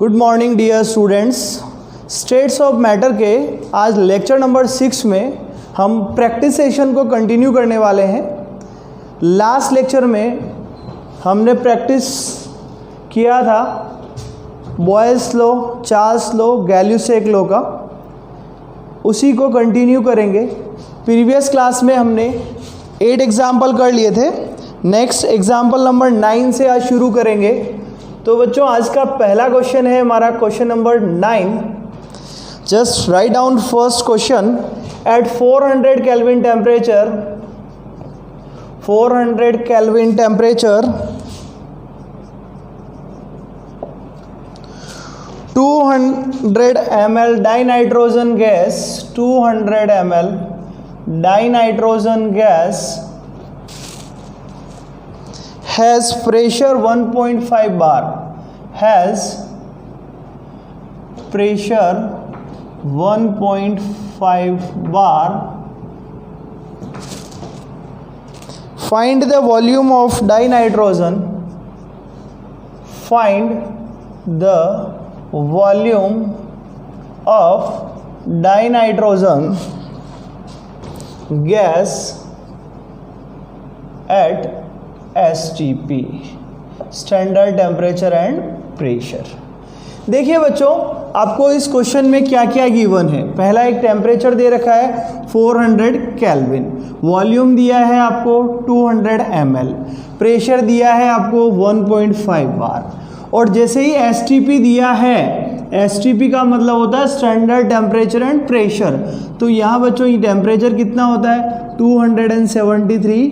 Good morning dear students. States of matter के आज lecture number 6 में हम प्रैक्टिस सेशन को कंटिन्यू करने वाले हैं। लास्ट लेक्चर में हमने प्रैक्टिस किया था Boyle's law, Charles law, Gay Lussac law का, उसी को कंटिन्यू करेंगे। प्रीवियस क्लास में हमने 8 एग्जाम्पल कर लिए थे। नेक्स्ट एग्जाम्पल नंबर 9 से आज शुरू करेंगे। तो बच्चों आज का पहला क्वेश्चन है हमारा question number 9। Just write down first question. At 400 kelvin temperature 200 ml dinitrogen gas 200 ml dinitrogen gas has pressure 1.5 bar, has pressure 1.5 bar. Find the volume of dinitrogen. Find the volume of dinitrogen gas at STP, standard temperature and pressure. देखिए बच्चों, आपको इस question में क्या क्या given है। पहला एक टेम्परेचर दे रखा है 400 केल्विन, वॉल्यूम दिया है आपको 200 ml, प्रेशर दिया है आपको 1.5 बार, और जैसे ही STP दिया है, STP का मतलब होता है स्टैंडर्ड टेम्परेचर एंड प्रेशर। तो यहाँ बच्चों ये टेम्परेचर कितना होता है 273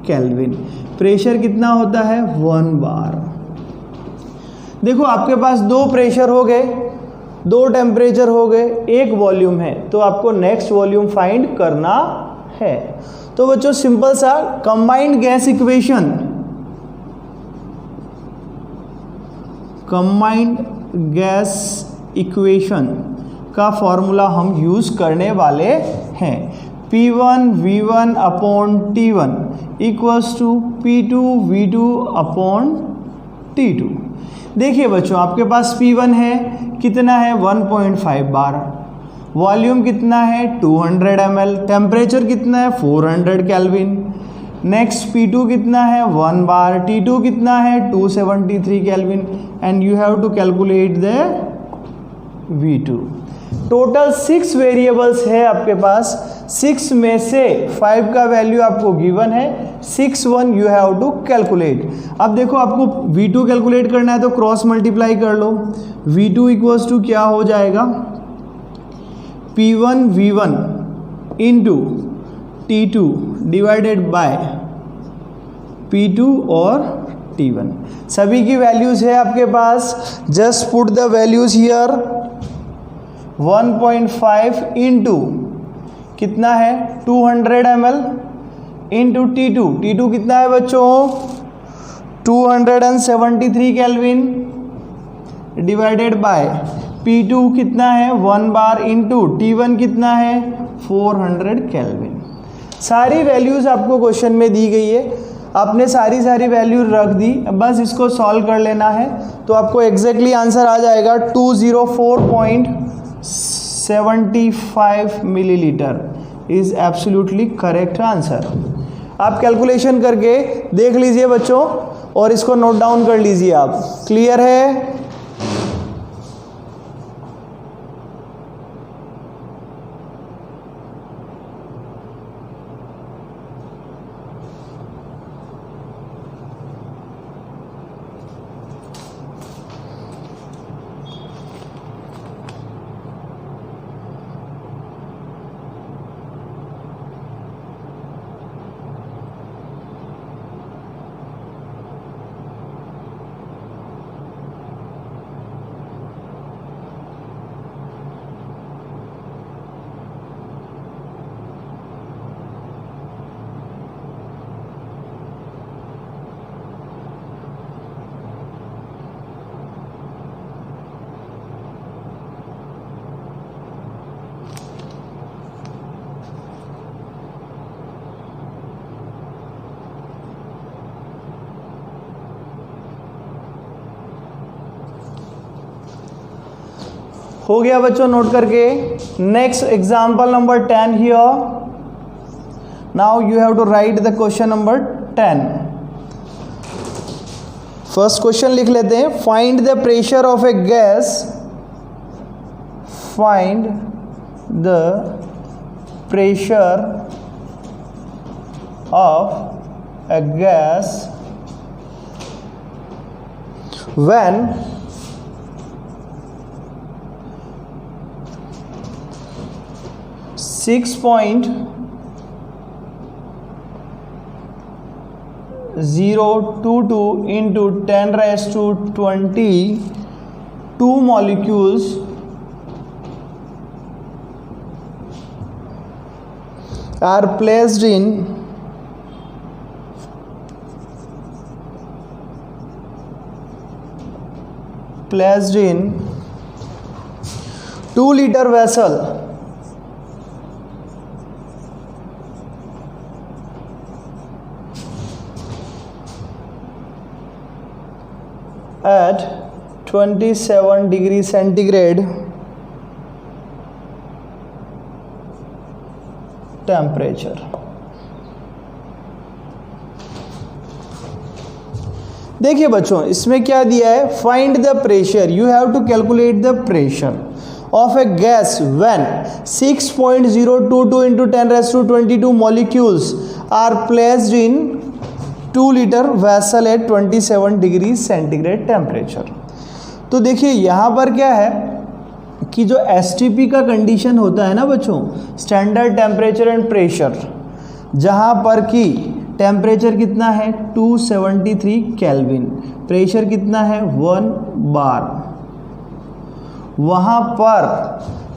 केल्विन, प्रेशर कितना होता है 1 बार। देखो आपके पास 2 प्रेशर हो गए, 2 टेम्परेचर हो गए, 1 वॉल्यूम है, तो आपको नेक्स्ट वॉल्यूम फाइंड करना है। तो बच्चों सिंपल सा combined gas equation, combined gas equation का फॉर्मूला हम यूज करने वाले हैं। P1 V1 upon T1 equals to P2 V2 upon T2। देखिए बच्चों आपके पास P1 है, कितना है 1.5 बार, वॉल्यूम कितना है 200 ml, टेम्परेचर कितना है 400 केल्विन। नेक्स्ट P2 कितना है 1 बार, T2 कितना है 273 kelvin, and you have to calculate the V2। Total 6 variables है आपके पास, 6 में से 5 का वैल्यू आपको गिवन है, 6 यू हैव टू कैलकुलेट। अब देखो आपको V2 कैलकुलेट करना है तो क्रॉस मल्टीप्लाई कर लो। V2 इक्वल्स टू क्या हो जाएगा P1 V1 into T2 divided by P2 और T1। सभी की वैल्यूज है आपके पास, just put the values here. 1.5 into कितना है 200 ml इंटू T2 कितना है बच्चों 273 केल्विन डिवाइडेड बाय P2 कितना है 1 बार इंटू T1 कितना है 400 केल्विन। सारी वैल्यूज आपको क्वेश्चन में दी गई है, आपने सारी वैल्यू रख दी, बस इसको सॉल्व कर लेना है तो आपको एग्जैक्टली आंसर आ जाएगा 204.75 millilitre is absolutely correct answer. आप कैलकुलेशन करके देख लीजिए बच्चों और इसको नोट डाउन कर लीजिए आप। क्लियर है? हो गया बच्चों नोट करके। Next example number 10 here. Now you have to write the question number 10। First question लिख लेते हैं। Find the pressure of a gas, find the pressure of a gas when 6.022 into 10 raised to 22 molecules are placed in placed in 2-liter vessel at 27 degree centigrade temperature। देखिए बच्चों इसमें क्या दिया है, find the pressure, you have to calculate the pressure of a gas when 6.022 into 10 raised to 22 molecules are placed in 2-liter vessel at 27 degree centigrade temperature। तो देखिए यहाँ पर क्या है कि जो STP का कंडीशन होता है ना बच्चों, स्टैंडर्ड टेम्परेचर एंड प्रेशर, जहाँ पर कि टेम्परेचर कितना है 273 केल्विन, प्रेशर कितना है 1 बार, वहाँ पर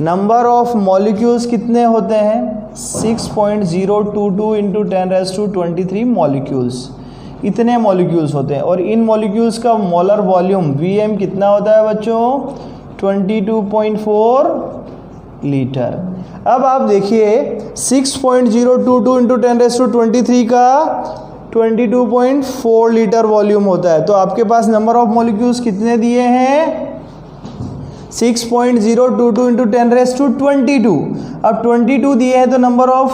नंबर ऑफ मॉलिक्यूल्स कितने होते हैं 6.022 into 10 raised to 23 मॉलिक्यूल्स, इतने मॉलिक्यूल्स होते हैं। और इन मॉलिक्यूल्स का मोलर वॉल्यूम Vm कितना होता है बच्चों 22.4 लीटर। अब आप देखिए 6.022 into 10 raised to 23 का 22.4 लीटर वॉल्यूम होता है। तो आपके पास नंबर ऑफ मॉलिक्यूल्स कितने दिए हैं 6.022 into 10 raised to 22। अब 22 दिए हैं तो नंबर ऑफ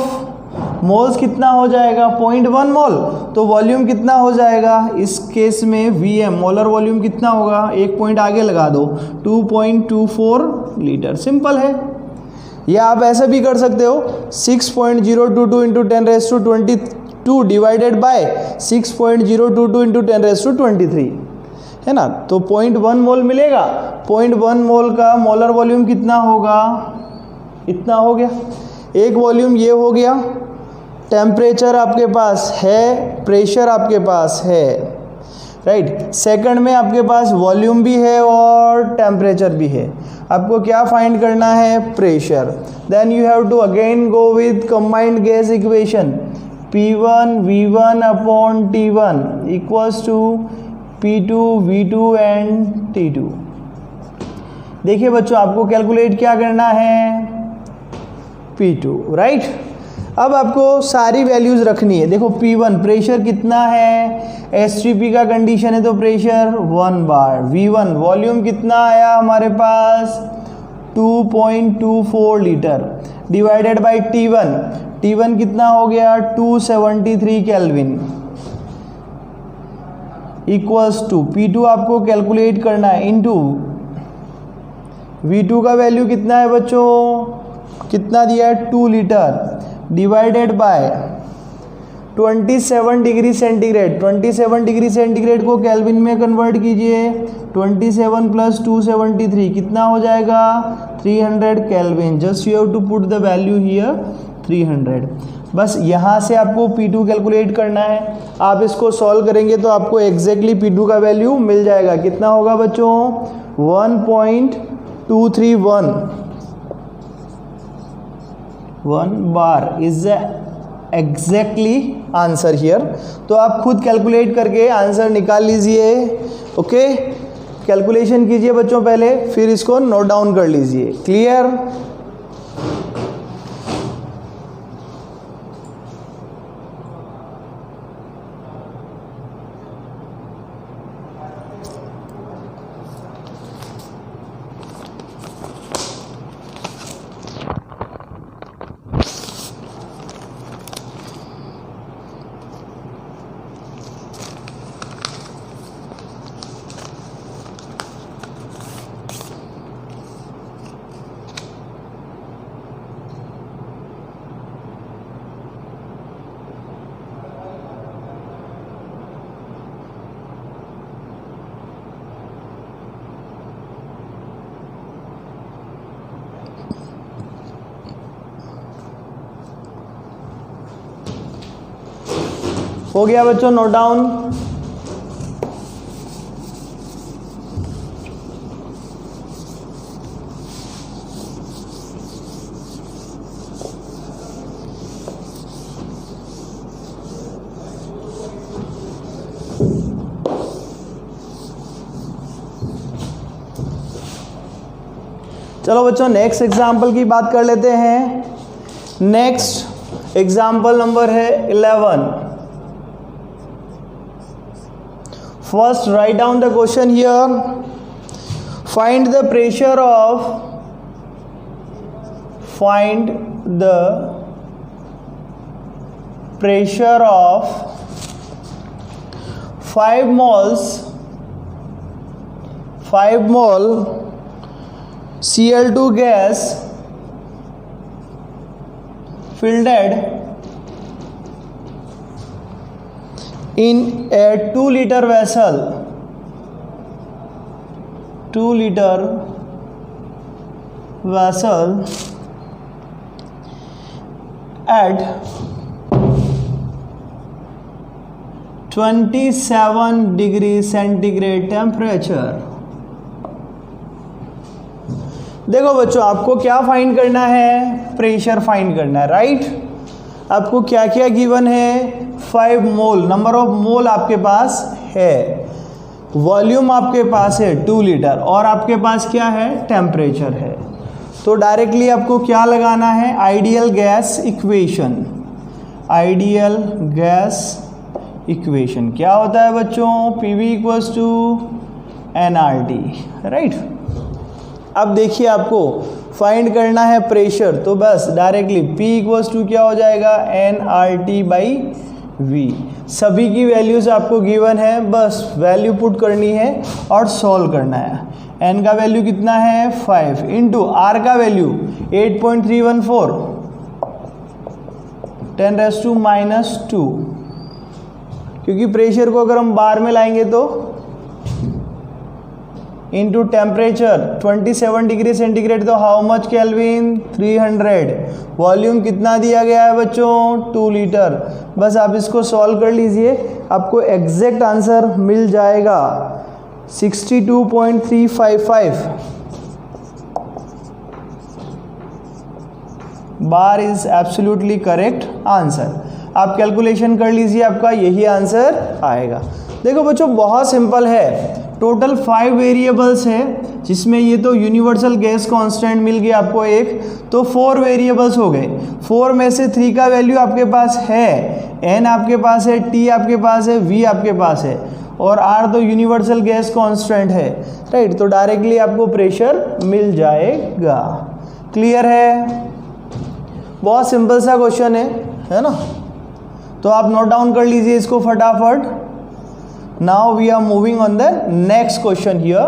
मोल्स कितना हो जाएगा 0.1 मोल, तो वॉल्यूम कितना हो जाएगा इस केस में Vm मोलर वॉल्यूम कितना होगा, एक पॉइंट आगे लगा दो 2.24 लीटर। सिंपल है। या आप ऐसा भी कर सकते हो 6.022 into 10 raised to 22 divided by 6.022 into 10 raised to 23 है ना, तो 0.1 मोल मिलेगा। 0.1 मोल का मोलर वॉल्यूम कितना होगा, इतना हो गया। एक वॉल्यूम ये हो गया, टेम्परेचर आपके पास है, प्रेशर आपके पास है, राइट। सेकंड में आपके पास वॉल्यूम भी है और टेम्परेचर भी है। आपको क्या फाइंड करना है pressure. Then you have to again go with combined gas equation P1 V1 upon T1 equals to P2 V2 and T2। देखिए बच्चों आपको कैलकुलेट क्या करना है P2, राइट। अब आपको सारी वैल्यूज रखनी है। देखो P1 प्रेशर कितना है, STP का कंडीशन है तो प्रेशर 1 बार। V1 वॉल्यूम कितना आया हमारे पास 2.24 litre divided bye T1, T1 कितना हो गया 273 केल्विन इक्वल्स टू P2 आपको कैलकुलेट करना है इनटू V2 का वैल्यू कितना है बच्चों, कितना दिया है 2 litre divided by 27 degree centigrade. 27 degree centigrade को केल्विन में कन्वर्ट कीजिए, 27 प्लस 273 कितना हो जाएगा 300 kelvin. Just you have to put the value here 300। बस यहाँ से आपको P2 कैलकुलेट करना है। आप इसको सॉल्व करेंगे तो आपको एग्जैक्टली P2 का वैल्यू मिल जाएगा। कितना होगा बच्चों 1 bar is exactly answer here. तो आप खुद कैलकुलेट करके आंसर निकाल लीजिए। ओके, कैलकुलेशन कीजिए बच्चों पहले, फिर इसको नोट डाउन कर लीजिए। क्लियर। हो गया बच्चों नोट डाउन। चलो बच्चों नेक्स्ट एग्जाम्पल की बात कर लेते हैं। नेक्स्ट एग्जाम्पल नंबर है 11। First write down the question here. Find the pressure of 5 mole Cl2 gas filled in a 2 liter vessel at 27 degrees centigrade temperature। देखो बच्चों आपको क्या फाइंड करना है, प्रेशर फाइंड करना है, राइट। आपको क्या क्या गिवन है, 5 मोल, नंबर ऑफ मोल आपके पास है, वॉल्यूम आपके पास है 2 लीटर, और आपके पास क्या है, टेम्परेचर है। तो डायरेक्टली आपको क्या लगाना है, ideal gas equation. Ideal gas equation क्या होता है बच्चों, PV equals to nRT, right. अब देखिए आपको फाइंड करना है प्रेशर, तो बस डायरेक्टली P इक्वल्स टू क्या हो जाएगा, nRT/V। सभी की वैल्यूज आपको गिवन है, बस वैल्यू पुट करनी है और सॉल्व करना है। n का वैल्यू कितना है 5 इंटू R का वैल्यू 8.314 10⁻⁻², क्योंकि प्रेशर को अगर हम बार में लाएंगे तो इंटू टेम्परेचर 27 डिग्री सेंटीग्रेड, तो हाउ मच केल्विन 300। वॉल्यूम कितना दिया गया है बच्चों 2 लीटर। बस आप इसको सॉल्व कर लीजिए, आपको एग्जैक्ट आंसर मिल जाएगा 62.355 bar is absolutely correct answer. आप कैलकुलेशन कर लीजिए, आपका यही आंसर आएगा। देखो बच्चों बहुत सिंपल है, टोटल 5 वेरिएबल्स है, जिसमें ये तो यूनिवर्सल गैस कांस्टेंट मिल गया आपको एक, तो 4 वेरिएबल्स हो गए। 4 में से 3 का वैल्यू आपके पास है, n आपके पास है, t आपके पास है, v आपके पास है, और r तो यूनिवर्सल गैस कांस्टेंट है, राइट। तो डायरेक्टली आपको प्रेशर मिल जाएगा। क्लियर है, बहुत सिंपल सा क्वेश्चन है ना। तो आप नोट डाउन कर लीजिए इसको फटाफट। Now we are moving on the next question here,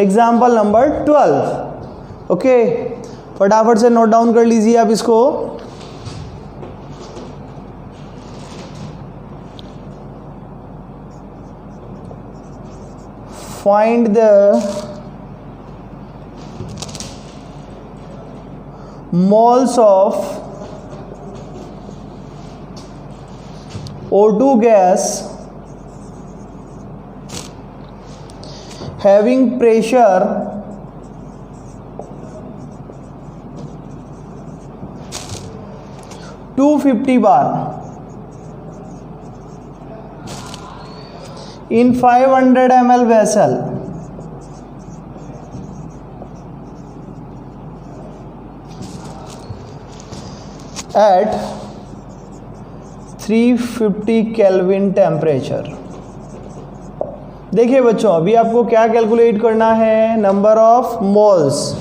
example number 12। Okay, फटाफट से नोट डाउन कर लीजिए आप इसको। Find the moles of O2 gas having pressure (250 bar) in 500 ml vessel at 350 Kelvin temperature. देखिए बच्चों अभी आपको क्या कैलकुलेट करना है, number of moles.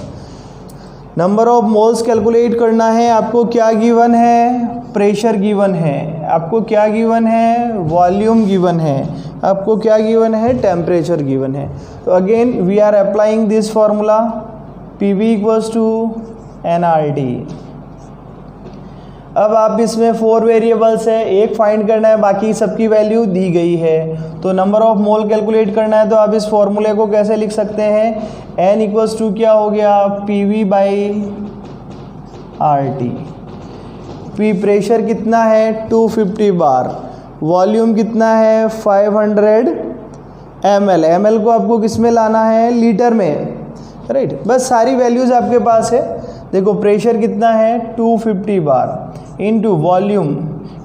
Number of moles calculate करना है। आपको क्या गिवन है, प्रेशर गिवन है। आपको क्या गिवन है, वॉल्यूम गिवन है। आपको क्या गिवन है, टेम्परेचर गिवन है। तो again we are applying this formula, PV equals to nRT। अब आप इसमें 4 वेरिएबल्स है, एक फाइंड करना है, बाकी सबकी वैल्यू दी गई है। तो नंबर ऑफ मोल कैलकुलेट करना है, तो आप इस फॉर्मूले को कैसे लिख सकते हैं, n इक्वल्स टू क्या हो गया, PV/RT। पी प्रेशर कितना है 250 बार, वॉल्यूम कितना है 500 ml। ml को आपको किस में लाना है, लीटर में, राइट। बस सारी वैल्यूज़ आपके पास है। देखो प्रेशर कितना है 250 बार इनटू वॉल्यूम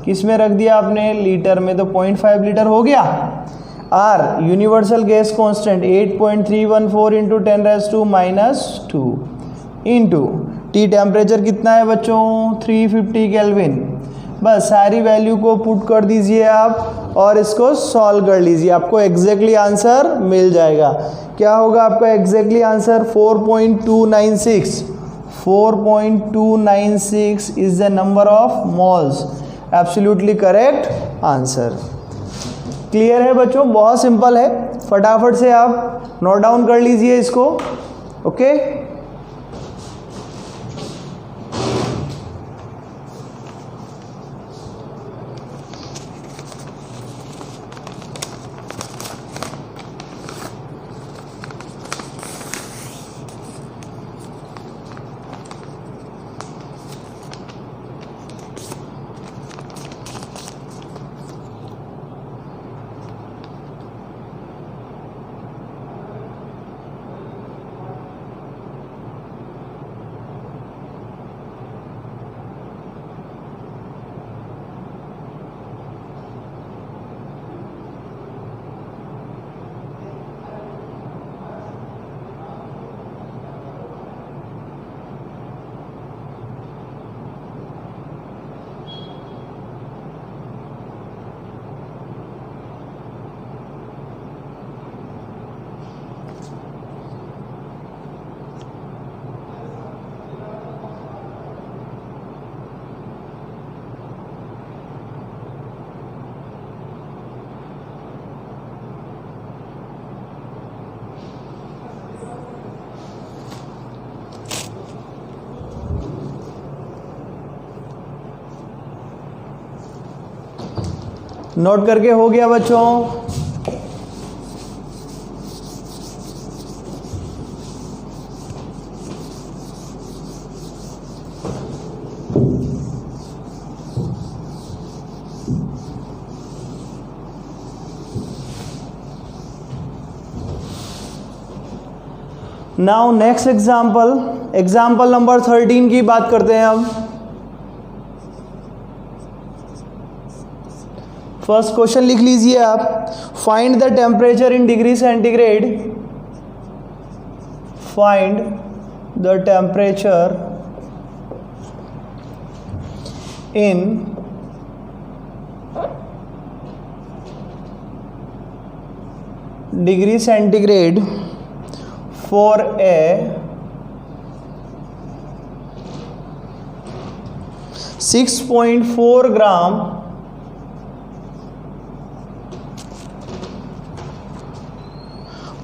किस में रख दिया आपने, लीटर में, तो 0.5 लीटर हो गया। R universal gas constant 8.314 into 10⁻⁻² into T temperature कितना है बच्चों 350 केल्विन। बस सारी वैल्यू को पुट कर दीजिए आप और इसको सॉल्व कर लीजिए, आपको एग्जैक्टली आंसर मिल जाएगा। क्या होगा आपका exactly answer 4.296। 4.296 is the number of moles, absolutely correct answer. Clear है बच्चों, बहुत सिंपल है, फटाफट से आप नोट डाउन कर लीजिए इसको। ओके नोट करके हो गया बच्चों। नाउ नेक्स्ट एग्जाम्पल नंबर 13 की बात करते हैं हम। फर्स्ट क्वेश्चन लिख लीजिए आप, find the temperature in degree centigrade. Find the temperature in degree centigrade for a 6.4 gram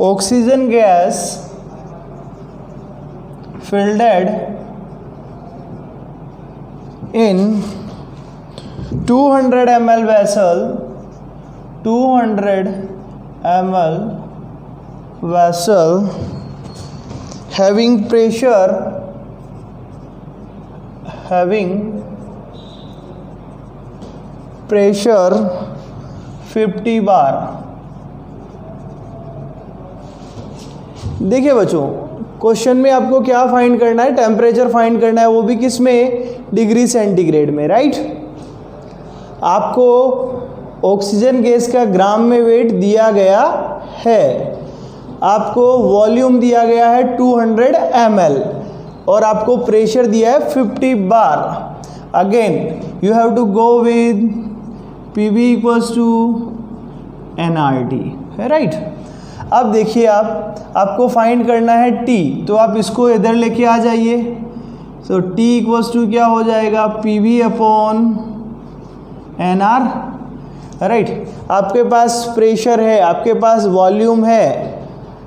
oxygen gas filled in 200 ml vessel, 200 ml vessel having pressure 50 बार। देखिए बच्चों, क्वेश्चन में आपको क्या फाइंड करना है, टेम्परेचर फाइंड करना है, वो भी किस में, डिग्री सेंटीग्रेड में, राइट। आपको ऑक्सीजन गैस का ग्राम में वेट दिया गया है, आपको वॉल्यूम दिया गया है 200 ml और आपको प्रेशर दिया है 50 bar. Again you have to go with PV equals to nRT, है राइट। अब देखिए आपको फाइंड करना है T, तो आप इसको इधर लेके आ जाइए। सो T इक्वल्स टू क्या हो जाएगा, PV अपॉन NR, राइट। आपके पास प्रेशर है, आपके पास वॉल्यूम है,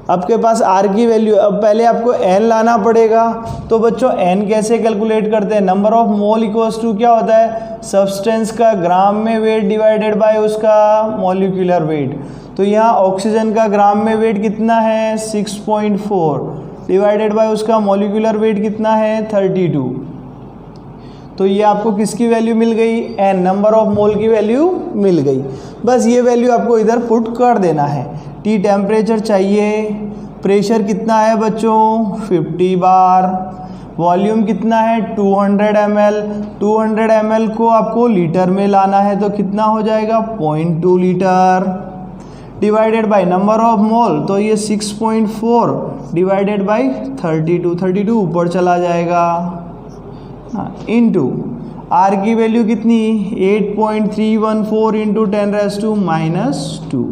आपके पास R की वैल्यू। अब पहले आपको N लाना पड़ेगा, तो बच्चों N कैसे कैलकुलेट करते हैं, number of mole equals to क्या होता है, सब्सटेंस का ग्राम में वेट डिवाइडेड बाय उसका मॉलिक्यूलर वेट। तो यहाँ ऑक्सीजन का ग्राम में वेट कितना है 6.4 डिवाइडेड बाय उसका मॉलिक्यूलर वेट कितना है 32। तो ये आपको किसकी वैल्यू मिल गई, n नंबर ऑफ मोल की वैल्यू मिल गई। बस ये वैल्यू आपको इधर पुट कर देना है। T टेम्परेचर चाहिए, प्रेशर कितना है बच्चों 50 बार, वॉल्यूम कितना है 200 ml, 200 ml को आपको लीटर में लाना है तो कितना हो जाएगा 0.2 litre, divided by number of मोल, तो ये 6.4 डिवाइडेड बाय 32 ऊपर चला जाएगा, इनटू आर की वैल्यू कितनी 8.314 इंटू 10⁻⁻²,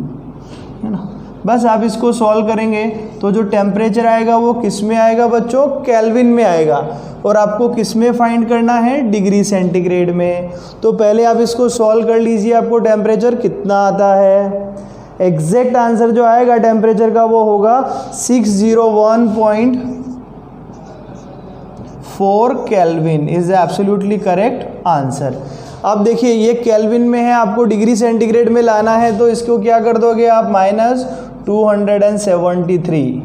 है ना। बस आप इसको सॉल्व करेंगे तो जो टेम्परेचर आएगा वो किस में आएगा बच्चों, केल्विन में आएगा, और आपको किस में फाइंड करना है, डिग्री सेंटीग्रेड में। तो पहले आप इसको सॉल्व कर लीजिए, आपको टेम्परेचर कितना आता है। एग्जैक्ट आंसर जो आएगा टेम्परेचर का वो होगा 601.4 kelvin is absolutely correct answer. अब देखिए ये केल्विन में है, आपको डिग्री सेंटीग्रेड में लाना है तो इसको क्या कर दोगे आप, -273,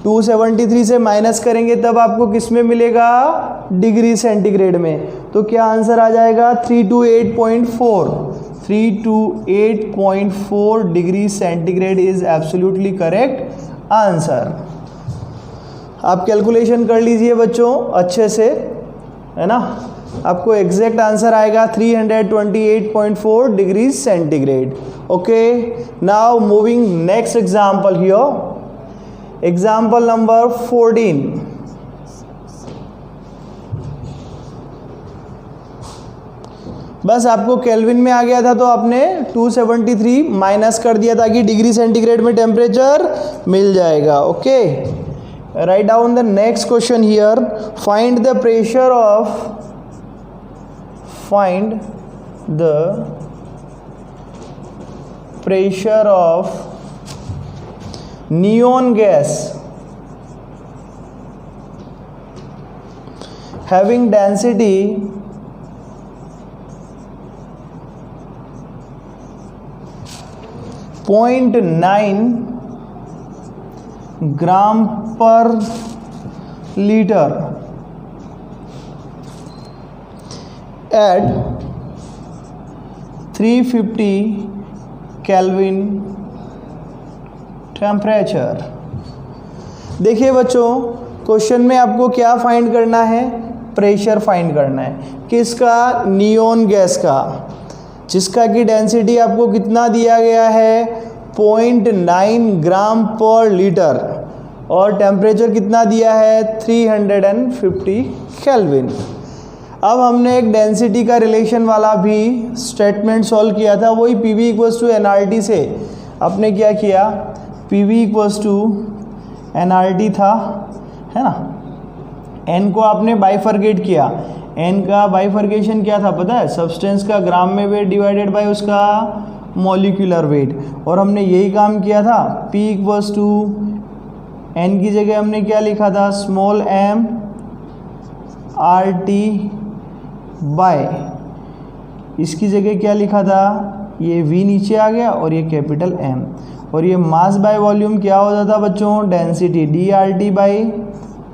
273 से माइनस करेंगे तब आपको किस में मिलेगा, डिग्री सेंटीग्रेड में। तो क्या आंसर आ जाएगा 328.4 degree centigrade is absolutely correct answer. आप कैलकुलेशन कर लीजिए बच्चों अच्छे से, है ना। आपको एग्जैक्ट आंसर आएगा 328.4 degree centigrade. Okay, now moving next example here, example number 14। बस आपको केल्विन में आ गया था तो आपने 273 माइनस कर दिया ताकि डिग्री सेंटीग्रेड में टेम्परेचर मिल जाएगा। Okay, write down the next question here, find the pressure of neon gas having density 0.9 ग्राम पर लीटर at 350 केल्विन टेम्परेचर। देखिए बच्चों क्वेश्चन में आपको क्या फाइंड करना है, प्रेशर फाइंड करना है। किसका, नियोन गैस का, जिसका की डेंसिटी आपको कितना दिया गया है 0.9 ग्राम पर लीटर, और टेम्परेचर कितना दिया है 350 केल्विन। अब हमने एक डेंसिटी का रिलेशन वाला भी स्टेटमेंट सॉल्व किया था, वही PV इक्वल्स टू nRT से आपने क्या किया, PV इक्वल्स टू nRT था, है ना। n को आपने बाइफरकेट किया, n का बाइफरकेशन क्या था पता है, सब्सटेंस का ग्राम में वेट डिवाइडेड बाय उसका मॉलिक्यूलर वेट, और हमने यही काम किया था। P इक्वल्स टू n की जगह हमने क्या लिखा था, स्मॉल m RT बाय, इसकी जगह क्या लिखा था, ये V नीचे आ गया और ये कैपिटल M, और ये मास बाय वॉल्यूम क्या हो जाता बच्चों, डेंसिटी DRT बाय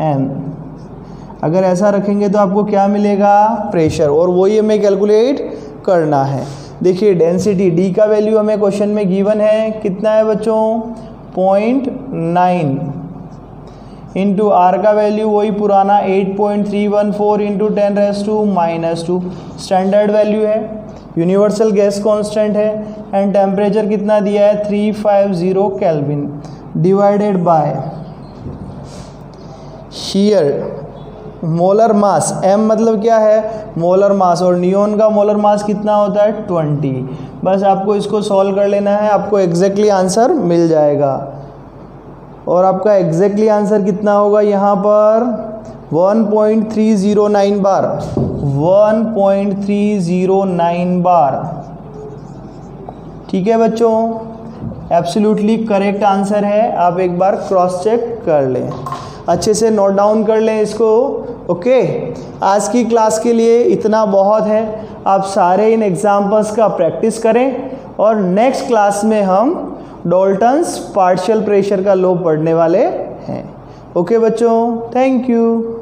M। अगर ऐसा रखेंगे तो आपको क्या मिलेगा, प्रेशर, और वही हमें कैलकुलेट करना है। देखिए डेंसिटी D का वैल्यू हमें क्वेश्चन में गिवन है, कितना है बच्चों 0.9, इंटू आर का वैल्यू वही पुराना 8.314 इंटू 10⁻⁻², स्टैंडर्ड वैल्यू है, यूनिवर्सल गैस कांस्टेंट है, एंड टेम्परेचर कितना दिया है 350 kelvin, divided by shear molar mass, m मतलब क्या है मोलर मास, और नियोन का मोलर मास कितना होता है 20। बस आपको इसको सॉल्व कर लेना है, आपको एग्जैक्टली आंसर मिल जाएगा। और आपका एग्जैक्टली आंसर कितना होगा यहाँ पर 1.309 बार, 1.309 बार। ठीक है बच्चों, एब्सोल्युटली करेक्ट आंसर है। आप एक बार क्रॉस चेक कर लें, अच्छे से नोट डाउन कर लें इसको। ओके, आज की क्लास के लिए इतना बहुत है। आप सारे इन एग्जाम्पल्स का प्रैक्टिस करें, और नेक्स्ट क्लास में हम डाल्टन्स पार्शियल प्रेशर का लॉ पढ़ने वाले हैं। ओके बच्चों, थैंक यू।